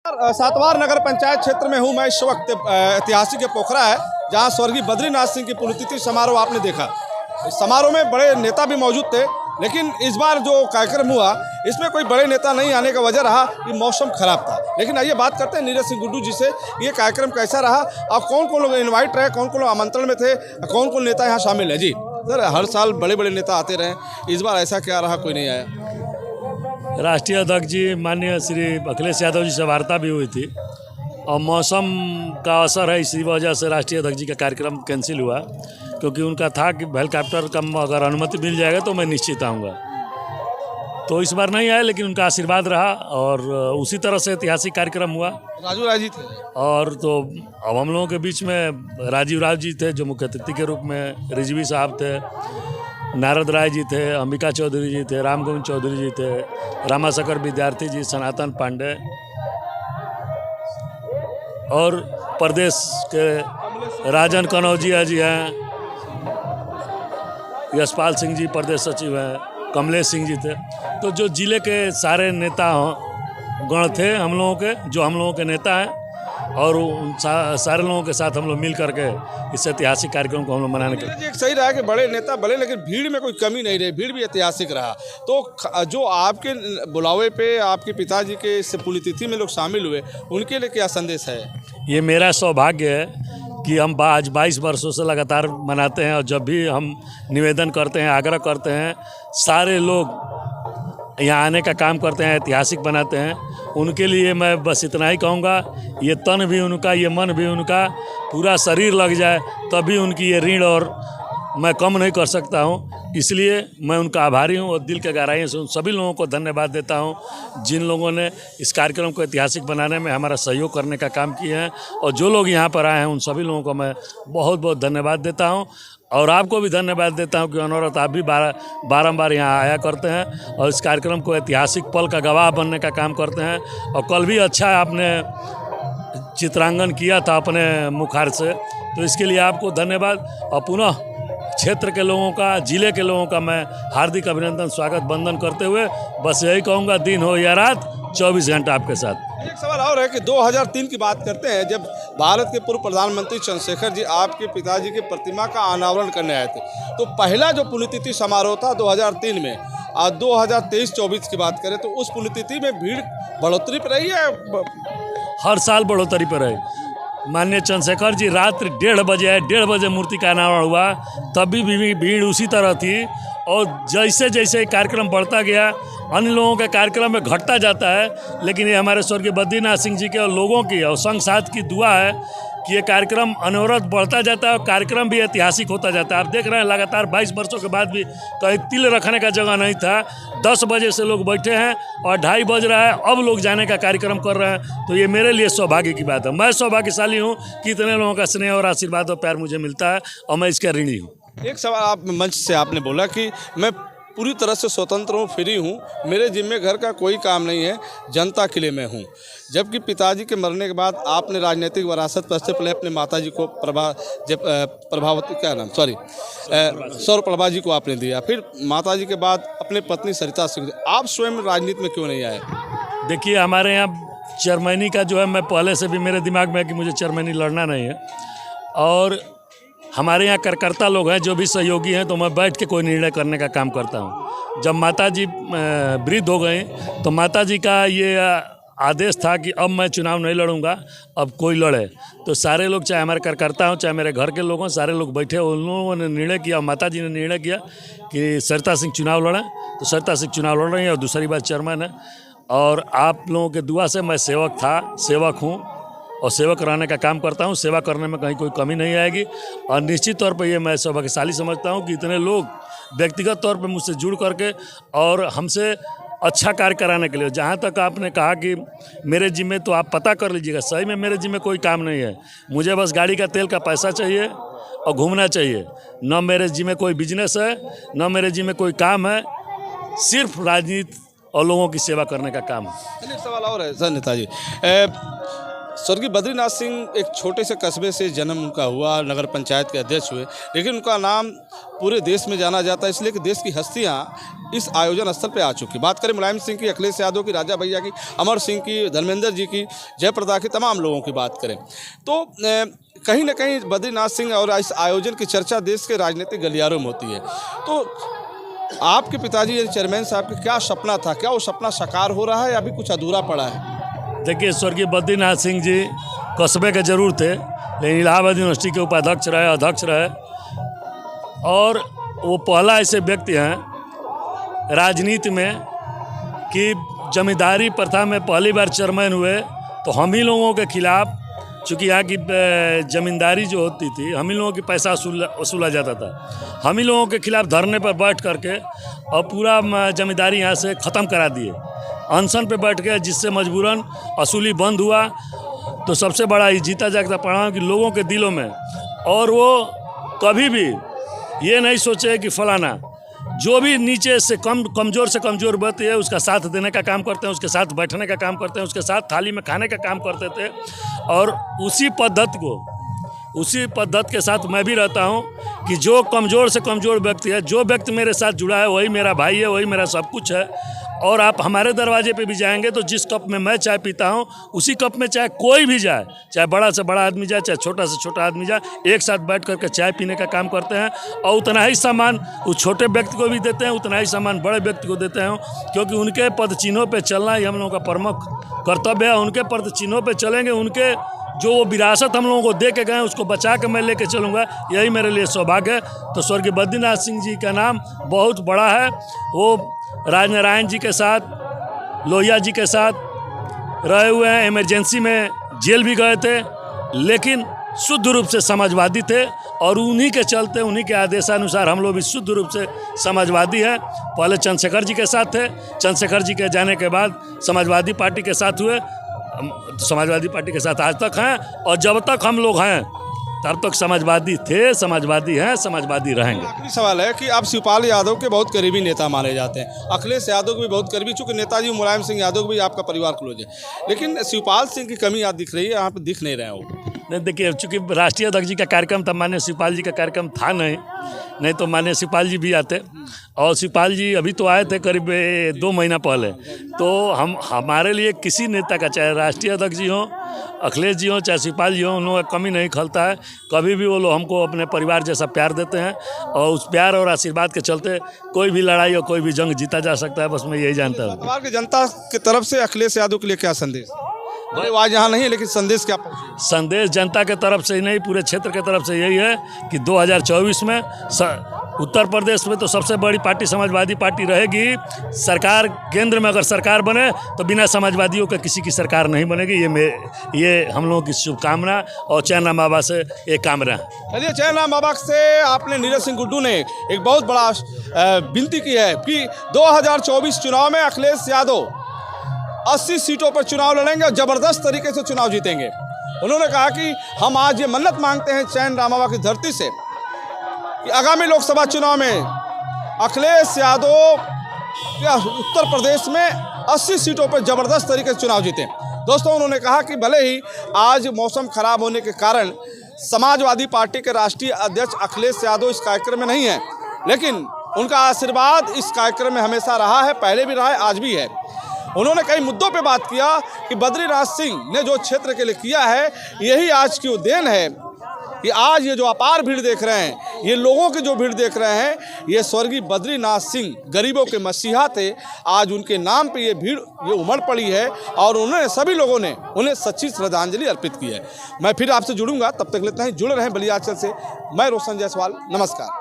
सातवार नगर पंचायत क्षेत्र में हूं मैं इस वक्त। ऐतिहासिक पोखरा है जहां स्वर्गीय बद्रीनाथ सिंह की पुण्यतिथि समारोह आपने देखा। इस समारोह में बड़े नेता भी मौजूद थे, लेकिन इस बार जो कार्यक्रम हुआ इसमें कोई बड़े नेता नहीं आने का वजह रहा कि मौसम खराब था। लेकिन आइए बात करते हैं नीरज सिंह गुड्डू जी से, ये कार्यक्रम कैसा रहा और कौन कौन लोग इन्वाइट रहे, कौन कौन लोग आमंत्रण में थे, कौन कौन नेता यहाँ शामिल है। जी सर, हर साल बड़े बड़े नेता आते रहे, इस बार ऐसा क्या रहा कोई नहीं आया? राष्ट्रीय अध्यक्ष जी माननीय श्री अखिलेश यादव जी से वार्ता भी हुई थी और मौसम का असर है, इसी वजह से राष्ट्रीय अध्यक्ष जी का कार्यक्रम कैंसिल हुआ, क्योंकि उनका था कि हेलीकॉप्टर का अगर अनुमति मिल जाएगा तो मैं निश्चित आऊँगा। तो इस बार नहीं आया, लेकिन उनका आशीर्वाद रहा और उसी तरह से ऐतिहासिक कार्यक्रम हुआ। राजू राजी थे और तो अब हम लोगों के बीच में राजीव राव जी थे जो मुख्य अतिथि के रूप में, रिजवी साहब थे, नारद राय जी थे, अंबिका चौधरी जी थे, राम गोविंद चौधरी जी थे, रामाशंकर विद्यार्थी जी, सनातन पांडे और प्रदेश के राजन कनौजिया जी हैं, यशपाल सिंह जी प्रदेश सचिव हैं, कमलेश सिंह जी थे। तो जो जिले के सारे नेता गण थे हम लोगों के, जो हम लोगों के नेता हैं, और उन सारे लोगों के साथ हम लोग मिल करके इस ऐतिहासिक कार्यक्रम को हम लोग मनाने के। एक सही रहा कि बड़े नेता बने, लेकिन भीड़ में कोई कमी नहीं रही, भीड़ भी ऐतिहासिक रहा। तो जो आपके बुलावे पे आपके पिताजी के इस पुण्यतिथि में लोग शामिल हुए, उनके लिए क्या संदेश है? ये मेरा सौभाग्य है कि हम आज 22 वर्षों से लगातार मनाते हैं, और जब भी हम निवेदन करते हैं, आग्रह करते हैं, सारे लोग यहाँ आने का काम करते हैं, ऐतिहासिक बनाते हैं। उनके लिए मैं बस इतना ही कहूँगा, ये तन भी उनका, ये मन भी उनका, पूरा शरीर लग जाए तभी उनकी ये ऋण और मैं कम नहीं कर सकता हूँ। इसलिए मैं उनका आभारी हूँ और दिल के गहराइयों से उन सभी लोगों को धन्यवाद देता हूँ जिन लोगों ने इस कार्यक्रम को ऐतिहासिक बनाने में हमारा सहयोग करने का काम किया है। और जो लोग यहाँ पर आए हैं उन सभी लोगों को मैं बहुत बहुत धन्यवाद देता हूँ, और आपको भी धन्यवाद देता हूं कि अनवरत आप भी बारंबार यहाँ आया करते हैं और इस कार्यक्रम को ऐतिहासिक पल का गवाह बनने का काम करते हैं। और कल भी अच्छा आपने चित्रांकन किया था अपने मुखार से, तो इसके लिए आपको धन्यवाद। और पुनः क्षेत्र के लोगों का, जिले के लोगों का मैं हार्दिक अभिनंदन, स्वागत, वंदन करते हुए बस यही कहूँगा, दिन हो या रात 24 घंटा आपके साथ। एक सवाल और है कि 2003 की बात करते हैं, जब भारत के पूर्व प्रधानमंत्री चंद्रशेखर जी आपके पिताजी की प्रतिमा का अनावरण करने आए थे, तो पहला जो पुण्यतिथि समारोह था 2003 में, और 2023-24 की बात करें तो उस पुण्यतिथि में भीड़ बढ़ोतरी पर रही है? हर साल बढ़ोतरी पर है। माननीय चंद्रशेखर जी रात्रि 1:30 बजे मूर्ति का अनावरण हुआ, तभी भी भीड़ उसी तरह थी। और जैसे जैसे कार्यक्रम बढ़ता गया, अन्य लोगों के कार्यक्रम में घटता जाता है, लेकिन ये हमारे स्वर्गीय बद्रीनाथ सिंह जी के और लोगों की और संघ साथ की दुआ है कि ये कार्यक्रम अनवरत बढ़ता जाता है और कार्यक्रम भी ऐतिहासिक होता जाता है। आप देख रहे हैं लगातार 22 वर्षों के बाद भी कहीं तिल रखने का जगह नहीं था। 10 बजे से लोग बैठे हैं और 2:30 बज रहा है, अब लोग जाने का कार्यक्रम कर रहे हैं। तो ये मेरे लिए सौभाग्य की बात है। मैं सौभाग्यशाली हूँ कि इतने लोगों का स्नेह और आशीर्वाद और प्यार मुझे मिलता है, और मैं इसका ऋणी हूँ। एक सवाल, आप मंच से आपने बोला कि मैं पूरी तरह से स्वतंत्र हूँ, फ्री हूँ, मेरे जिम्मे घर का कोई काम नहीं है, जनता के लिए मैं हूँ। जबकि पिताजी के मरने के बाद आपने राजनीतिक विरासत पर से पहले अपने माताजी को सौरप्रभा जी को आपने दिया, फिर माताजी के बाद अपने पत्नी सरिता सिंह। आप स्वयं राजनीति में क्यों नहीं आए? देखिए, हमारे यहाँ चेयरमैनी का जो है, मैं पहले से भी मेरे दिमाग में है कि मुझे चेयरमैनी लड़ना नहीं है, और हमारे यहाँ कार्यकर्ता लोग हैं जो भी सहयोगी हैं, तो मैं बैठ के कोई निर्णय करने का काम करता हूँ। जब माताजी वृद्ध हो गई तो माताजी का ये आदेश था कि अब मैं चुनाव नहीं लड़ूंगा, अब कोई लड़े। तो सारे लोग, चाहे हमारे कार्यकर्ता हों, चाहे मेरे घर के लोग हों, सारे लोग बैठे, उन लोगों ने निर्णय किया, माताजी ने निर्णय किया कि सरिता सिंह चुनाव लड़ें। तो सरिता सिंह चुनाव लड़ रही हैं और दूसरी बात चेयरमैन है। और आप लोगों के दुआ से मैं सेवक था, सेवक हूँ और सेवक रहने का काम करता हूँ। सेवा करने में कहीं कोई कमी नहीं आएगी, और निश्चित तौर पर ये मैं सौभाग्यशाली समझता हूँ कि इतने लोग व्यक्तिगत तौर पर मुझसे जुड़ करके और हमसे अच्छा कार्य कराने के लिए। जहाँ तक आपने कहा कि मेरे जिम्मे, तो आप पता कर लीजिएगा, सही में मेरे जिम्मे कोई काम नहीं है। मुझे बस गाड़ी का तेल का पैसा चाहिए और घूमना चाहिए। न मेरे जिम्मे कोई बिजनेस है, न मेरे जिम्मे कोई काम है, सिर्फ राजनीति और लोगों की सेवा करने का काम है। एक सवाल और है सर नेताजी, स्वर्गीय बद्रीनाथ सिंह एक छोटे से कस्बे से जन्म उनका हुआ, नगर पंचायत के अध्यक्ष हुए, लेकिन उनका नाम पूरे देश में जाना जाता है, इसलिए कि देश की हस्तियां इस आयोजन स्थल पे आ चुकी। बात करें मुलायम सिंह की, अखिलेश यादव की, राजा भैया की, अमर सिंह की, धर्मेंद्र जी की, जयप्रदा की, तमाम लोगों की बात करें तो कहीं ना कहीं बद्रीनाथ सिंह और इस आयोजन की चर्चा देश के राजनीतिक गलियारों में होती है। तो आपके पिताजी चेयरमैन साहब का क्या सपना था, क्या वो सपना साकार हो रहा है या अभी कुछ अधूरा पड़ा है? देखिए, स्वर्गीय बद्रीनाथ सिंह जी कस्बे के जरूर थे, लेकिन इलाहाबाद यूनिवर्सिटी के उपाध्यक्ष रहे, अध्यक्ष रहे, और वो पहला ऐसे व्यक्ति हैं राजनीति में कि जमींदारी प्रथा में पहली बार चेयरमैन हुए। तो हम ही लोगों के खिलाफ, चूँकि यहाँ की ज़मींदारी जो होती थी, हम ही लोगों की पैसा वसूला जाता था, हम ही लोगों के खिलाफ धरने पर बैठ करके और पूरा ज़मींदारी यहाँ से ख़त्म करा दिए, अनशन पे बैठ गए, जिससे मजबूरन वसूली बंद हुआ। तो सबसे बड़ा ये जीता जागता परिणाम कि लोगों के दिलों में, और वो कभी भी ये नहीं सोचे कि फलाना, जो भी नीचे से कमज़ोर से कमज़ोर व्यक्ति है उसका साथ देने का काम करते हैं, उसके साथ बैठने का काम करते हैं, उसके साथ थाली में खाने का काम करते थे। और उसी पद्धति के साथ मैं भी रहता हूं कि जो कमज़ोर से कमज़ोर व्यक्ति है, जो व्यक्ति मेरे साथ जुड़ा है, वही मेरा भाई है, वही मेरा सब कुछ है। और आप हमारे दरवाजे पे भी जाएंगे तो जिस कप में मैं चाय पीता हूँ, उसी कप में चाहे कोई भी जाए, चाहे बड़ा से बड़ा आदमी जाए, चाहे छोटा से छोटा आदमी जाए, एक साथ बैठ करके चाय पीने का काम करते हैं। और उतना ही सम्मान उस छोटे व्यक्ति को भी देते हैं, उतना ही सम्मान बड़े व्यक्ति को देते हैं, क्योंकि उनके पद चिन्हों पर चलना ही हम लोगों का प्रमुख कर्तव्य है। उनके पद चिन्हों पर चलेंगे, उनके जो वो विरासत हम लोगों को दे के गए उसको बचा के मैं लेके चलूँगा, यही मेरे लिए सौभाग्य है। तो स्वर्गीय बद्रीनाथ सिंह जी का नाम बहुत बड़ा है। वो राजनारायण जी के साथ, लोहिया जी के साथ रहे हुए हैं, इमरजेंसी में जेल भी गए थे, लेकिन शुद्ध रूप से समाजवादी थे। और उन्हीं के चलते, उन्हीं के आदेशानुसार हम लोग भी शुद्ध रूप से समाजवादी हैं। पहले चंद्रशेखर जी के साथ थे, चंद्रशेखर जी के जाने के बाद समाजवादी पार्टी के साथ हुए, समाजवादी पार्टी के साथ आज तक हैं, और जब तक हम लोग हैं तब तक समाजवादी थे, समाजवादी हैं, समाजवादी रहेंगे। आखिरी सवाल है कि आप शिवपाल यादव के बहुत करीबी नेता माने जाते हैं, अखिलेश यादव के भी बहुत करीबी, चूँकि नेताजी मुलायम सिंह यादव भी आपका परिवार क्लोज है, लेकिन शिवपाल सिंह की कमी आज दिख रही है, यहाँ पे दिख नहीं रहे हो। नहीं, देखिए, चूँकि राष्ट्रीय अध्यक्ष जी का कार्यक्रम था, माननीय शिवपाल जी का कार्यक्रम था नहीं तो माननीय शिवपाल जी भी आते। और शिवपाल जी अभी तो आए थे करीब 2 महीना पहले। तो हमारे लिए किसी नेता का, चाहे राष्ट्रीय अध्यक्ष जी हों, अखिलेश जी हों, चाहे शिवपाल जी हों, उन लोगों का कमी नहीं खलता है। कभी भी वो लोग हमको अपने परिवार जैसा प्यार देते हैं, और उस प्यार और आशीर्वाद के चलते कोई भी लड़ाई और कोई भी जंग जीता जा सकता है। बस मैं यही जानता हूँ। परिवार की जनता की तरफ से अखिलेश यादव के लिए क्या संदेश? भाई आज यहाँ नहीं, लेकिन संदेश क्या पहुँचे? संदेश जनता के तरफ से ही नहीं, पूरे क्षेत्र के तरफ से यही है कि 2024 में उत्तर प्रदेश में तो सबसे बड़ी पार्टी समाजवादी पार्टी रहेगी। सरकार केंद्र में अगर सरकार बने तो बिना समाजवादियों के किसी की सरकार नहीं बनेगी। ये हम लोगों की शुभकामना और चैनराम बाबा से एक कामना है। चलिए, चैनराम बाबा से आपने नीरज सिंह गुड्डू ने एक बहुत बड़ा विनती की है कि 2024 चुनाव में अखिलेश यादव 80 सीटों पर चुनाव लड़ेंगे और ज़बरदस्त तरीके से चुनाव जीतेंगे। उन्होंने कहा कि हम आज ये मन्नत मांगते हैं चैनराम बाबा की धरती से कि आगामी लोकसभा चुनाव में अखिलेश यादव या उत्तर प्रदेश में 80 सीटों पर ज़बरदस्त तरीके से चुनाव जीतें। दोस्तों, उन्होंने कहा कि भले ही आज मौसम खराब होने के कारण समाजवादी पार्टी के राष्ट्रीय अध्यक्ष अखिलेश यादव इस कार्यक्रम में नहीं है, लेकिन उनका आशीर्वाद इस कार्यक्रम में हमेशा रहा है, पहले भी रहा है, आज भी है। उन्होंने कई मुद्दों पे बात किया कि बद्रीनाथ सिंह ने जो क्षेत्र के लिए किया है, यही आज की देन है कि आज ये जो अपार भीड़ देख रहे हैं, ये लोगों की जो भीड़ देख रहे हैं, ये स्वर्गीय बद्रीनाथ सिंह गरीबों के मसीहा थे। आज उनके नाम पे ये भीड़ ये उमड़ पड़ी है और उन्होंने, सभी लोगों ने उन्हें सच्ची श्रद्धांजलि अर्पित की है। मैं फिर आपसे जुड़ूंगा, तब तक लेते हैं, जुड़े रहें बलियाचल से। मैं रोशन जायसवाल, नमस्कार।